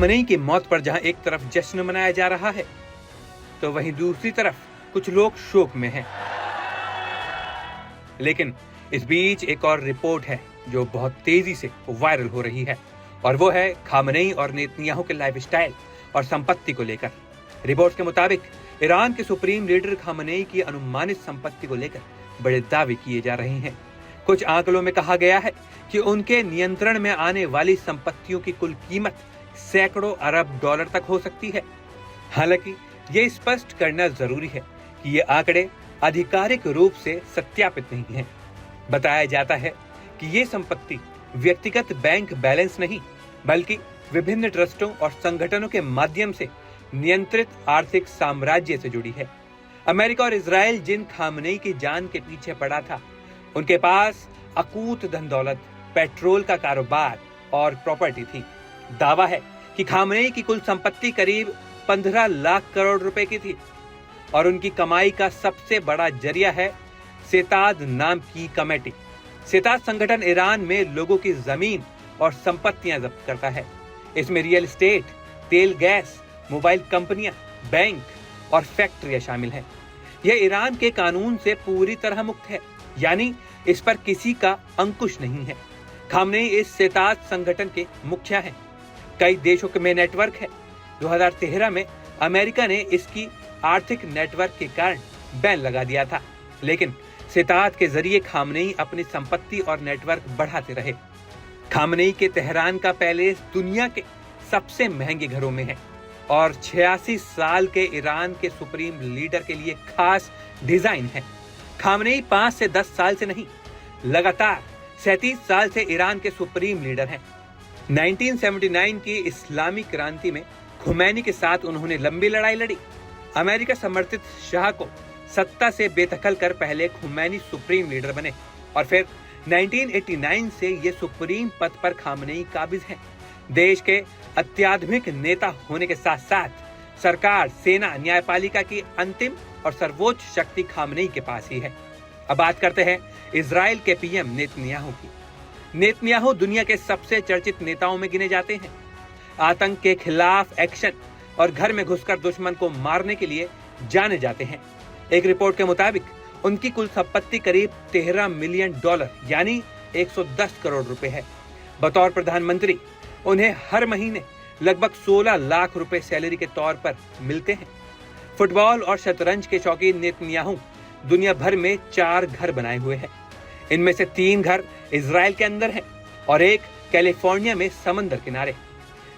Khamenei की मौत पर जहां एक तरफ जश्न मनाया जा रहा है, तो वहीं दूसरी तरफ कुछ लोग शोक में हैं। लेकिन इस बीच एक और रिपोर्ट है जो बहुत तेजी से वायरल हो रही है, और वो है खामनेई और नेतन्याहू के लाइफस्टाइल और संपत्ति को लेकर। रिपोर्ट के मुताबिक ईरान के सुप्रीम लीडर खामनेई की अनुमानित संपत्ति को लेकर बड़े दावे किए जा रहे हैं। कुछ आंकड़ों में कहा गया है कि उनके नियंत्रण में आने वाली संपत्तियों की कुल कीमत सैकड़ों अरब डॉलर तक हो सकती है। हालांकि ये स्पष्ट करना जरूरी है कि ये आंकड़े आधिकारिक रूप से सत्यापित नहीं हैं। बताया जाता है कि ये संपत्ति व्यक्तिगत बैंक बैलेंस नहीं, बल्कि विभिन्न ट्रस्टों और संगठनों के माध्यम से नियंत्रित आर्थिक साम्राज्य से जुड़ी है। अमेरिका और इजराइल जिन खामनेई की जान के पीछे पड़ा था, उनके पास अकूत धन दौलत, पेट्रोल का कारोबार और प्रॉपर्टी थी। दावा है कि खामनेई की कुल संपत्ति करीब 15 लाख करोड़ रुपए की थी, और उनकी कमाई का सबसे बड़ा जरिया है सेताद नाम की कमेटी। सेताद संगठन ईरान में लोगों की जमीन और संपत्तियां जब्त करता है। इसमें रियल एस्टेट, तेल गैस, मोबाइल कंपनियां, बैंक और फैक्ट्रियां शामिल हैं। यह ईरान के कानून से पूरी तरह मुक्त है, यानी इस पर किसी का अंकुश नहीं है। खामनेई इस सेताद संगठन के मुखिया हैं। कई देशों में नेटवर्क है। 2013 में अमेरिका ने इसकी आर्थिक नेटवर्क के कारण बैन लगा दिया था, लेकिन सेताद के जरिए खामनेई अपनी संपत्ति और नेटवर्क बढ़ाते रहे। खामनेई के तेहरान का पैलेस दुनिया के सबसे महंगे घरों में है, और 86 साल के ईरान के सुप्रीम लीडर के लिए खास डिजाइन है। खामनेई 5 से 10 साल से नहीं, लगातार 37 साल से ईरान के सुप्रीम लीडर हैं। 1979 की इस्लामी क्रांति में खुमैनी के साथ उन्होंने लंबी लड़ाई लड़ी। अमेरिका समर्थित शाह को सत्ता से बेदखल कर पहले खुमैनी सुप्रीम लीडर बने, और फिर 1989 से ये सुप्रीम पद पर खामनेई काबिज हैं। देश के अत्याधुनिक नेता होने के साथ साथ सरकार, सेना, न्यायपालिका की अंतिम और सर्वोच्च शक्ति खामनेई के पास ही है। अब बात करते हैं इजराइल के पीएम नेतन्याहू की। नेतन्याहू दुनिया के सबसे चर्चित नेताओं में गिने जाते हैं। आतंक के खिलाफ एक्शन और घर में घुसकर दुश्मन को मारने के लिए जाने जाते हैं। एक रिपोर्ट के मुताबिक उनकी कुल संपत्ति करीब 13 मिलियन डॉलर यानी 110 करोड़ रुपए है। बतौर प्रधानमंत्री उन्हें हर महीने लगभग 16 लाख रुपए सैलरी के तौर पर मिलते हैं। फुटबॉल और शतरंज के शौकीन नेतन्याहू दुनिया भर में 4 घर बनाए हुए हैं। इनमें से 3 घर इजराइल के अंदर हैं और एक कैलिफोर्निया में समंदर किनारे।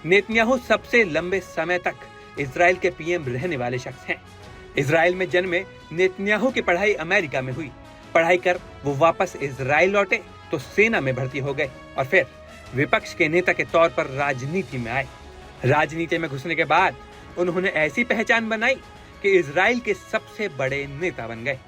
नेतन्याहू सबसे लंबे समय तक इजराइल के पीएम रहने वाले शख्स हैं। इजराइल में जन्मे नेतन्याहू की पढ़ाई अमेरिका में हुई। पढ़ाई कर वो वापस इजराइल लौटे तो सेना में भर्ती हो गए, और फिर विपक्ष के नेता के तौर पर राजनीति में आए। राजनीति में घुसने के बाद उन्होंने ऐसी पहचान बनाई कि इजराइल के सबसे बड़े नेता बन गए।